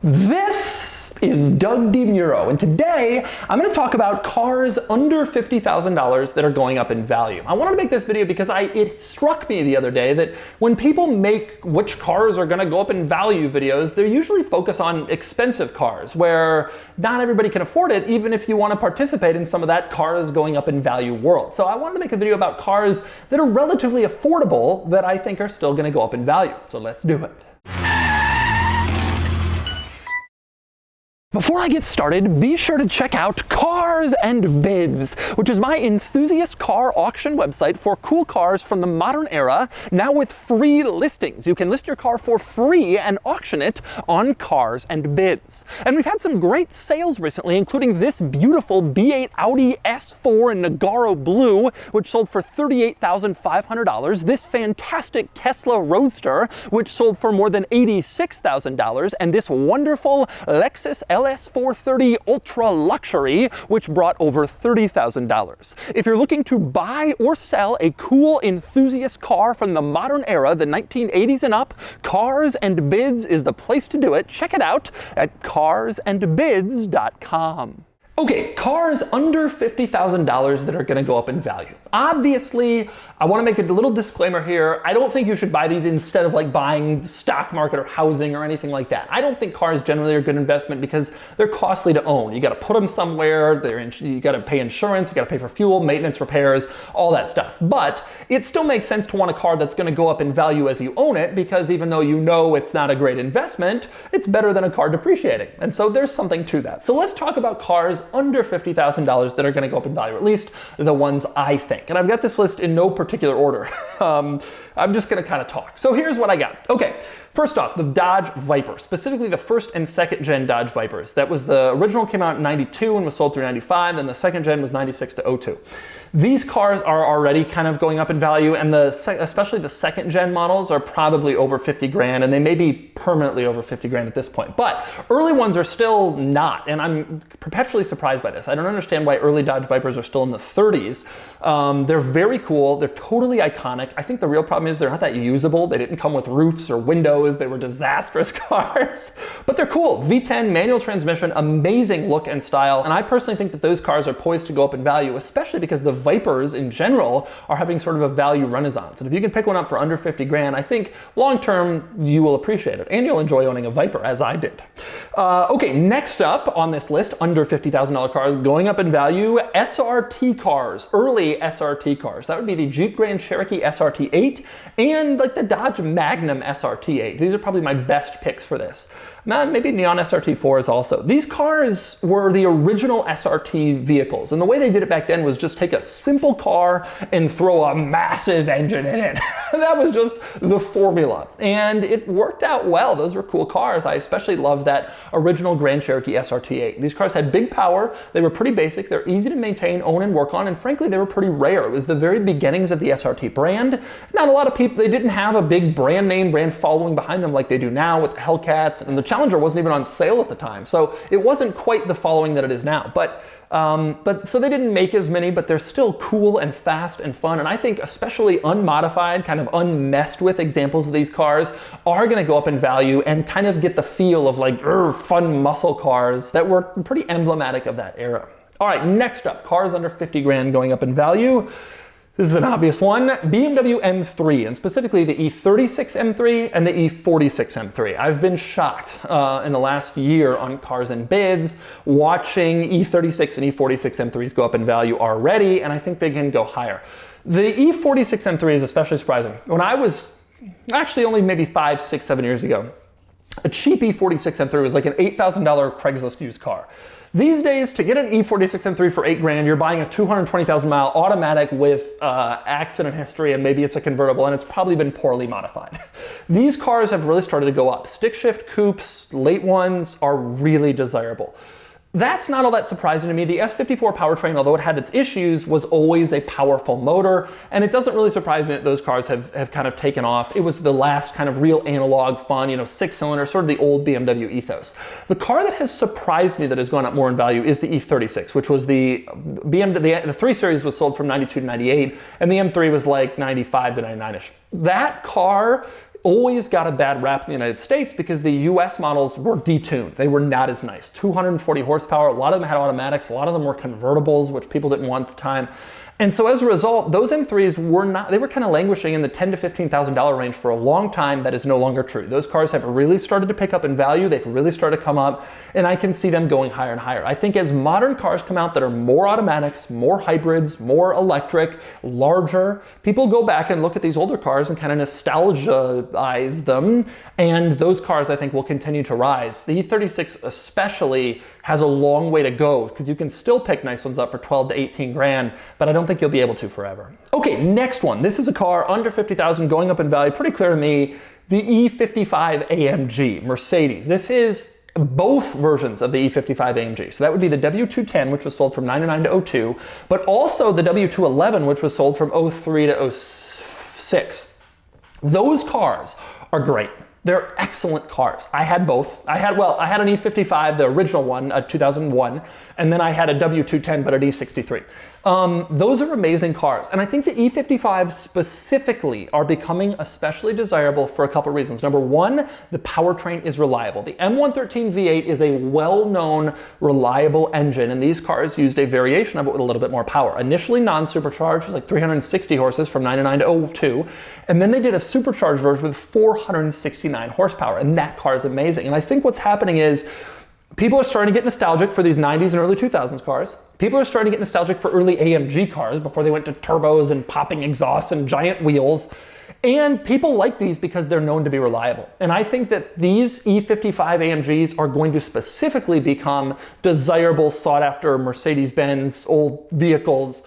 This is Doug DeMuro, and today I'm going to talk about cars under $50,000 that are going up in value. I wanted to make this video because it struck me the other day that when people make which cars are going to go up in value videos, they usually focus on expensive cars where not everybody can afford it, even if you want to participate in some of that cars going up in value world. So I wanted to make a video about cars that are relatively affordable that I think are still going to go up in value. So let's do it. Before I get started, be sure to check out Cars and Bids, which is my enthusiast car auction website for cool cars from the modern era, now with free listings. You can list your car for free and auction it on Cars and Bids. And we've had some great sales recently, including this beautiful B8 Audi S4 in Nogaro Blue, which sold for $38,500, this fantastic Tesla Roadster, which sold for more than $86,000, and this wonderful Lexus LS430 Ultra Luxury, which brought over $30,000. If you're looking to buy or sell a cool enthusiast car from the modern era, the 1980s and up, Cars and Bids is the place to do it. Check it out at carsandbids.com. Okay, cars under $50,000 that are going to go up in value. Obviously, I want to make a little disclaimer here. I don't think you should buy these instead of like buying stock market or housing or anything like that. I don't think cars generally are a good investment because they're costly to own. You got to put them somewhere. You got to pay insurance. You got to pay for fuel, maintenance, repairs, all that stuff. But it still makes sense to want a car that's going to go up in value as you own it, because even though you know it's not a great investment, it's better than a car depreciating. And so there's something to that. So let's talk about cars under $50,000 that are going to go up in value, at least the ones I think. And I've got this list in no particular order. I'm just going to kind of talk. So here's what I got. Okay, first off, the Dodge Viper, specifically the first and second gen Dodge Vipers. That was the original, came out in 92 and was sold through 95, then the second gen was 96 to 02. These cars are already kind of going up in value, and especially the second gen models are probably over 50 grand, and they may be permanently over 50 grand at this point. But early ones are still not, and I'm perpetually surprised by this. I don't understand why early Dodge Vipers are still in the 30s. They're very cool. They're totally iconic. I think the real problem is they're not that usable. They didn't come with roofs or windows. They were disastrous cars, but they're cool. V10 manual transmission, amazing look and style, and I personally think that those cars are poised to go up in value, especially because the Vipers in general are having sort of a value renaissance. And if you can pick one up for under 50 grand, I think long term you will appreciate it, and you'll enjoy owning a Viper, as I did. Okay, next up on this list, under $50,000 cars going up in value, SRT cars, early SRT cars. That would be the Jeep Grand Cherokee SRT8 and like the Dodge Magnum SRT8. These are probably my best picks for this. Maybe Neon SRT4s also. These cars were the original SRT vehicles, and the way they did it back then was just take a simple car and throw a massive engine in it. That was just the formula, and it worked out well. Those were cool cars. I especially love that original Grand Cherokee SRT8. These cars had big power, they were pretty basic, they're easy to maintain, own, and work on, and frankly, they were pretty rare. It was the very beginnings of the SRT brand. Not a lot of people, they didn't have a big brand name, brand following behind them like they do now with the Hellcats, and the Challenger wasn't even on sale at the time, so it wasn't quite the following that it is now. But so they didn't make as many, but they're still cool and fast and fun, and I think especially unmodified, kind of unmessed with examples of these cars are going to go up in value and kind of get the feel of like fun muscle cars that were pretty emblematic of that era. All right, next up, cars under 50 grand going up in value. This is an obvious one, BMW M3, and specifically the E36 M3 and the E46 M3. I've been shocked in the last year on Cars and Bids, watching E36 and E46 M3s go up in value already, and I think they can go higher. The E46 M3 is especially surprising. When I was actually only maybe 5, 6, 7 years ago, a cheap E46 M3 was like an $8,000 Craigslist used car. These days, to get an E46 M3 for 8 grand, you're buying a 220,000 mile automatic with accident history, and maybe it's a convertible, and it's probably been poorly modified. These cars have really started to go up. Stick shift coupes, late ones, are really desirable. That's not all that surprising to me. The S54 powertrain, although it had its issues, was always a powerful motor, and it doesn't really surprise me that those cars have kind of taken off. It was the last kind of real analog fun, 6-cylinder, sort of the old BMW ethos. The car that has surprised me that has gone up more in value is the E36, which was the BMW, the 3 Series was sold from 92 to 98, and the M3 was like 95 to 99-ish. That car always got a bad rap in the United States because the US models were detuned. They were not as nice. 240 horsepower, a lot of them had automatics, a lot of them were convertibles, which people didn't want at the time. And so as a result, those M3s were not, they were kind of languishing in the $10,000 to $15,000 range for a long time. That is no longer true. Those cars have really started to pick up in value. They've really started to come up, and I can see them going higher and higher. I think as modern cars come out that are more automatics, more hybrids, more electric, larger, people go back and look at these older cars and kind of nostalgize them, and those cars I think will continue to rise. The E36 especially has a long way to go because you can still pick nice ones up for 12 to 18 grand, but I don't think you'll be able to forever. Okay, next one. This is a car under 50,000 going up in value. Pretty clear to me, the E55 AMG, Mercedes. This is both versions of the E55 AMG. So that would be the W210, which was sold from 99 to 02, but also the W211, which was sold from 03 to 06. Those cars are great. They're excellent cars. I had both. I had an E55, the original one, 2001, and then I had a W210, but an E63. Those are amazing cars. And I think the E55 specifically are becoming especially desirable for a couple reasons. Number one, the powertrain is reliable. The M113 V8 is a well-known, reliable engine, and these cars used a variation of it with a little bit more power. Initially non-supercharged, it was like 360 horses from 99 to 02, and then they did a supercharged version with 469 horsepower, and that car is amazing. And I think what's happening is people are starting to get nostalgic for these 90s and early 2000s cars. People are starting to get nostalgic for early AMG cars before they went to turbos and popping exhausts and giant wheels. And people like these because they're known to be reliable. And I think that these E55 AMGs are going to specifically become desirable, sought after Mercedes-Benz old vehicles,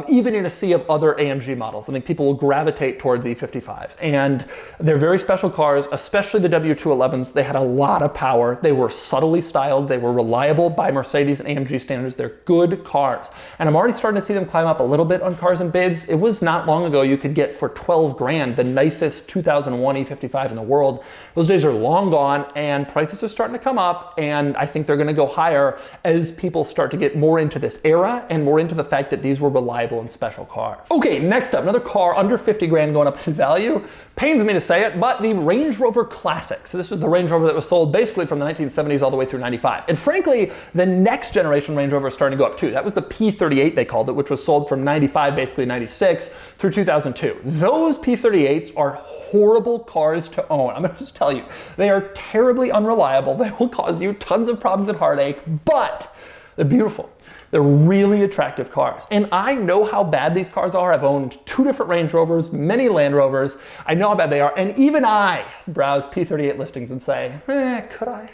even in a sea of other AMG models. I think people will gravitate towards E55s. And they're very special cars, especially the W211s. They had a lot of power. They were subtly styled. They were reliable by Mercedes and AMG standards. They're good cars. And I'm already starting to see them climb up a little bit on Cars and Bids. It was not long ago you could get for 12 grand the nicest 2001 E55 in the world. Those days are long gone, and prices are starting to come up, and I think they're going to go higher as people start to get more into this era and more into the fact that these were reliable and special cars. Okay, next up, another car under 50 grand going up in value. Pains me to say it, but the Range Rover Classic. So this was the Range Rover that was sold basically from the 1970s all the way through 95. And frankly, the next generation Range Rover is starting to go up too. That was the P38 they called it, which was sold from 95, basically 96 through 2002. Those P38s are horrible cars to own. I'm gonna just tell you, they are terribly unreliable. They will cause you tons of problems and heartache, but they're beautiful. They're really attractive cars. And I know how bad these cars are. I've owned 2 different Range Rovers, many Land Rovers. I know how bad they are. And even I browse P38 listings and say, could I?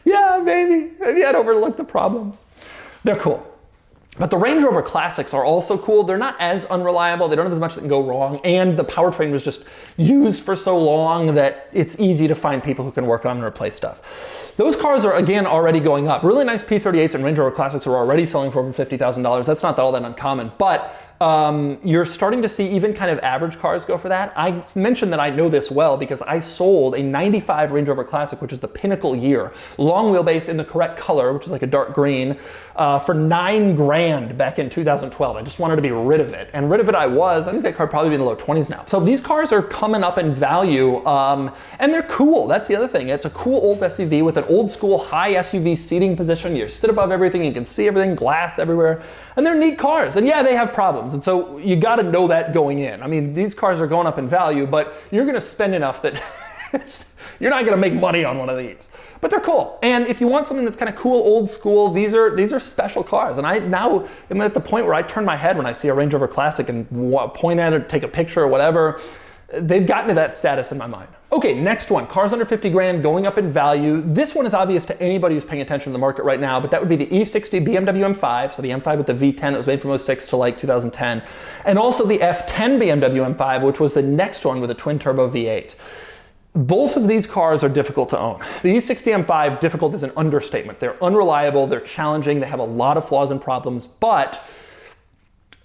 Yeah, maybe. Maybe I'd overlook the problems. They're cool. But the Range Rover Classics are also cool. They're not as unreliable. They don't have as much that can go wrong. And the powertrain was just used for so long that it's easy to find people who can work on and replace stuff. Those cars are, again, already going up. Really nice P38s and Range Rover Classics are already selling for over $50,000. That's not all that uncommon. But you're starting to see even kind of average cars go for that. I mentioned that I know this well because I sold a 95 Range Rover Classic, which is the pinnacle year, long wheelbase in the correct color, which is like a dark green, for 9 grand back in 2012. I just wanted to be rid of it. And rid of it I was. I think that car probably be in the low 20s now. So these cars are coming up in value, and they're cool. That's the other thing. It's a cool old SUV with an old school high SUV seating position. You sit above everything, you can see everything, glass everywhere, and they're neat cars. And yeah, they have problems. And so you got to know that going in. I mean, these cars are going up in value, but you're going to spend enough that you're not going to make money on one of these. But they're cool. And if you want something that's kind of cool, old school, these are special cars. And I now am at the point where I turn my head when I see a Range Rover Classic and point at it, take a picture or whatever. They've gotten to that status in my mind. Okay, next one, cars under 50 grand going up in value. This one is obvious to anybody who's paying attention to the market right now, but that would be the E60 BMW M5, so the M5 with the V10 that was made from 06 to like 2010, and also the F10 BMW M5, which was the next one with a twin turbo V8. Both of these cars are difficult to own. The E60 M5, difficult is an understatement. They're unreliable, they're challenging, they have a lot of flaws and problems, but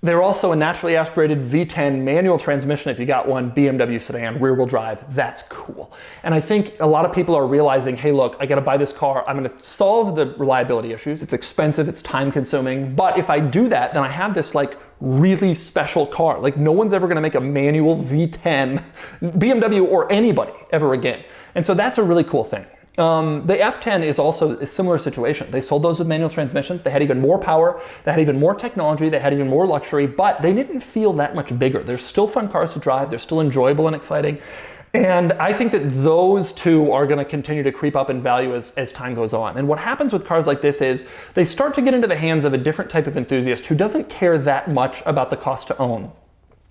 they're also a naturally aspirated V10 manual transmission if you got one, BMW sedan, rear wheel drive. That's cool. And I think a lot of people are realizing, hey, look, I gotta buy this car. I'm gonna solve the reliability issues. It's expensive, it's time consuming. But if I do that, then I have this like really special car. Like no one's ever gonna make a manual V10 BMW or anybody ever again. And so that's a really cool thing. The F10 is also a similar situation. They sold those with manual transmissions. They had even more power, they had even more technology, they had even more luxury, but they didn't feel that much bigger. They're still fun cars to drive, they're still enjoyable and exciting. And I think that those two are going to continue to creep up in value as time goes on. And what happens with cars like this is they start to get into the hands of a different type of enthusiast who doesn't care that much about the cost to own.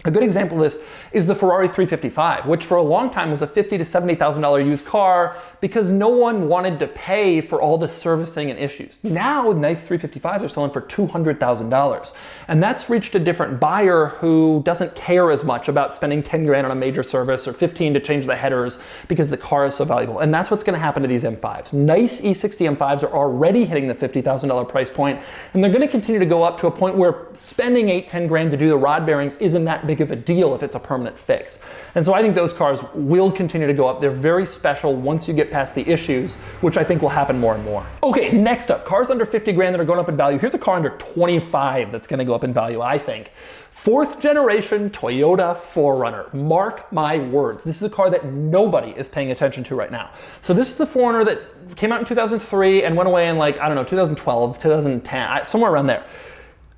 A good example of this is the Ferrari 355, which for a long time was a $50,000 to $70,000 used car because no one wanted to pay for all the servicing and issues. Now, nice 355s are selling for $200,000. And that's reached a different buyer who doesn't care as much about spending 10 grand on a major service or 15 to change the headers because the car is so valuable. And that's what's going to happen to these M5s. Nice E60 M5s are already hitting the $50,000 price point, and they're going to continue to go up to a point where spending 8-10 grand to do the rod bearings isn't that big of a deal if it's a permanent fix. And so I think those cars will continue to go up. They're very special once you get past the issues, which I think will happen more and more. Okay, next up, cars under 50 grand that are going up in value. Here's a car under 25 that's going to go up in value, I think. 4th generation Toyota 4Runner. Mark my words. This is a car that nobody is paying attention to right now. So this is the 4Runner that came out in 2003 and went away in 2012, 2010, somewhere around there.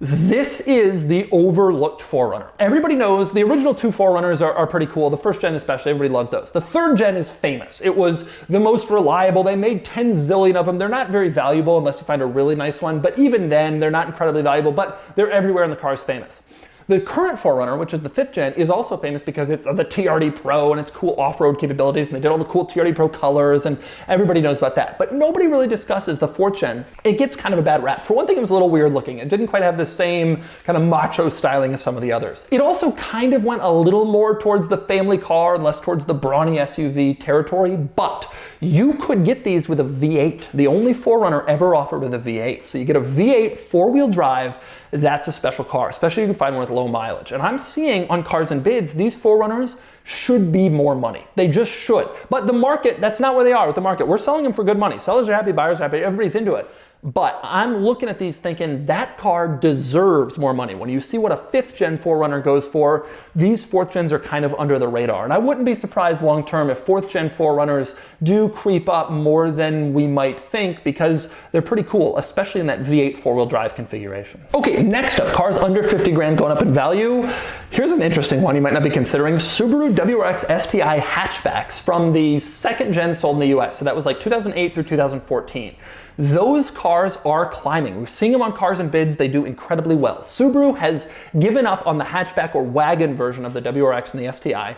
This is the overlooked 4Runner. Everybody knows the original 2 4Runners are pretty cool. The 1st gen especially, everybody loves those. The 3rd gen is famous. It was the most reliable. They made 10 zillion of them. They're not very valuable unless you find a really nice one, but even then, they're not incredibly valuable, but they're everywhere and the car is famous. The current 4Runner, which is the 5th gen, is also famous because it's the TRD Pro and its cool off-road capabilities, and they did all the cool TRD Pro colors, and everybody knows about that. But nobody really discusses the 4th gen. It gets kind of a bad rap. For one thing, it was a little weird looking. It didn't quite have the same kind of macho styling as some of the others. It also kind of went a little more towards the family car and less towards the brawny SUV territory, but you could get these with a V8. The only 4Runner ever offered with a V8. So you get a V8 4-wheel drive. That's a special car, especially if you can find one with low mileage. And I'm seeing on cars and bids, these 4Runners should be more money. They just should. But the market, that's not where they are with the market. We're selling them for good money. Sellers are happy, buyers are happy, everybody's into it. But I'm looking at these thinking that car deserves more money. When you see what a 5th gen 4Runner goes for, these 4th gens are kind of under the radar. And I wouldn't be surprised long term if 4th gen 4Runners do creep up more than we might think because they're pretty cool, especially in that V8 4-wheel drive configuration. Okay, next up, cars under 50 grand going up in value. Here's an interesting one you might not be considering. Subaru WRX STI hatchbacks from the 2nd gen sold in the US. So that was like 2008 through 2014. Those cars are climbing. We're seeing them on cars and bids. They do incredibly well. Subaru has given up on the hatchback or wagon version of the WRX and the STI.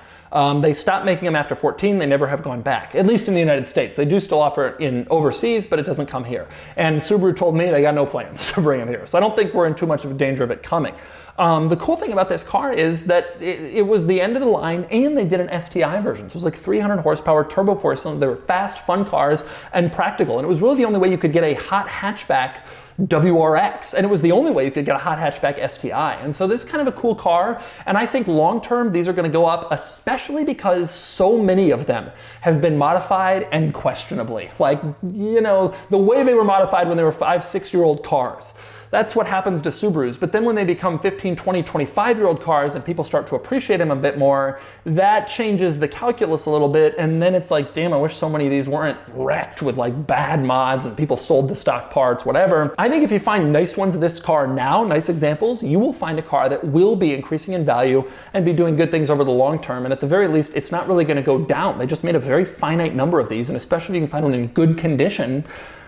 They stopped making them after 14. They never have gone back, at least in the United States. They do still offer it in overseas, but it doesn't come here. And Subaru told me they got no plans to bring them here. So I don't think we're in too much of a danger of it coming. The cool thing about this car is that it was the end of the line and they did an STI version. So it was like 300 horsepower, turbo 4-cylinder. They were fast, fun cars and practical. And it was really the only way you could get a hot hatchback WRX, and it was the only way you could get a hot hatchback STI. And so this is kind of a cool car, and I think long term these are going to go up, especially because so many of them have been modified and questionably. Like, you know, the way they were modified when they were 5-6-year-old cars. That's what happens to Subarus. But then when they become 15, 20, 25-year-old cars and people start to appreciate them a bit more, that changes the calculus a little bit. And then it's like, damn, I wish so many of these weren't wrecked with like bad mods and people sold the stock parts, whatever. I think if you find nice ones of this car now, nice examples, you will find a car that will be increasing in value and be doing good things over the long term. And at the very least, it's not really going to go down. They just made a very finite number of these. And especially if you can find one in good condition,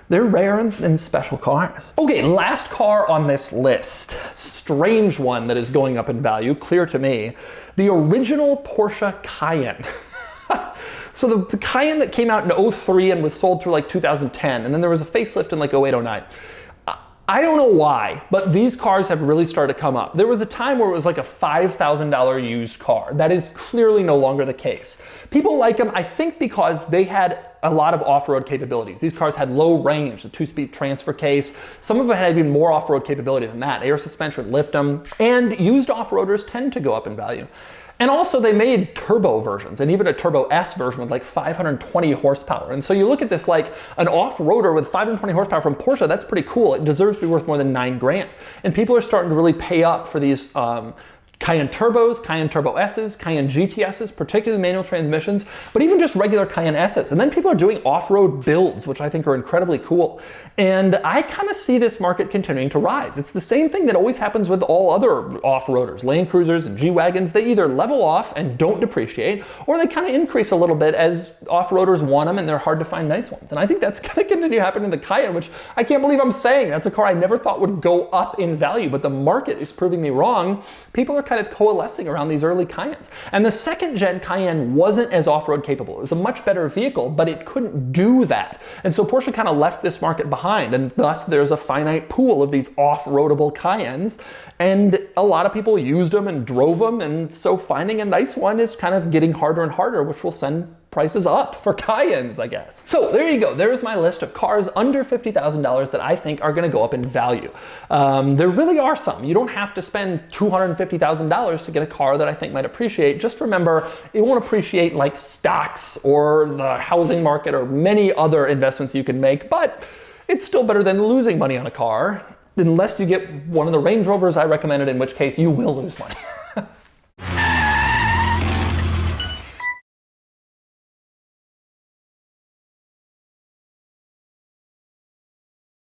they're rare and special cars. Okay, last car on this list. Strange one that is going up in value, clear to me. The original Porsche Cayenne. So the Cayenne that came out in 03 and was sold through like 2010, and then there was a facelift in like 08, 09. I don't know why, but these cars have really started to come up. There was a time where it was like a $5,000 used car. That is clearly no longer the case. People like them, I think, because they had a lot of off-road capabilities. These cars had low range, the 2-speed transfer case. Some of them had even more off-road capability than that. Air suspension, lift them, and used off-roaders tend to go up in value. And also they made turbo versions and even a Turbo S version with like 520 horsepower. And so you look at this like an off-roader with 520 horsepower from Porsche, that's pretty cool. It deserves to be worth more than $9 grand. And people are starting to really pay up for these Cayenne Turbos, Cayenne Turbo S's, Cayenne GTS's, particularly manual transmissions, but even just regular Cayenne S's. And then people are doing off-road builds, which I think are incredibly cool. And I kind of see this market continuing to rise. It's the same thing that always happens with all other off-roaders, Land Cruisers and G-Wagons. They either level off and don't depreciate, or they kind of increase a little bit as off-roaders want them and they're hard to find nice ones. And I think that's going to continue happening in the Cayenne, which I can't believe I'm saying. That's a car I never thought would go up in value, but the market is proving me wrong. People are kind of coalescing around these early Cayennes. And the second gen Cayenne wasn't as off-road capable. It was a much better vehicle, but it couldn't do that. And so Porsche kind of left this market behind, and thus there's a finite pool of these off-roadable Cayennes, and a lot of people used them and drove them, and so finding a nice one is kind of getting harder and harder, which will send prices up for Cayennes, I guess. So there you go. There's my list of cars under $50,000 that I think are going to go up in value. There really are some. You don't have to spend $250,000 to get a car that I think might appreciate. Just remember, it won't appreciate like stocks or the housing market or many other investments you can make, but it's still better than losing money on a car, unless you get one of the Range Rovers I recommended, in which case you will lose money.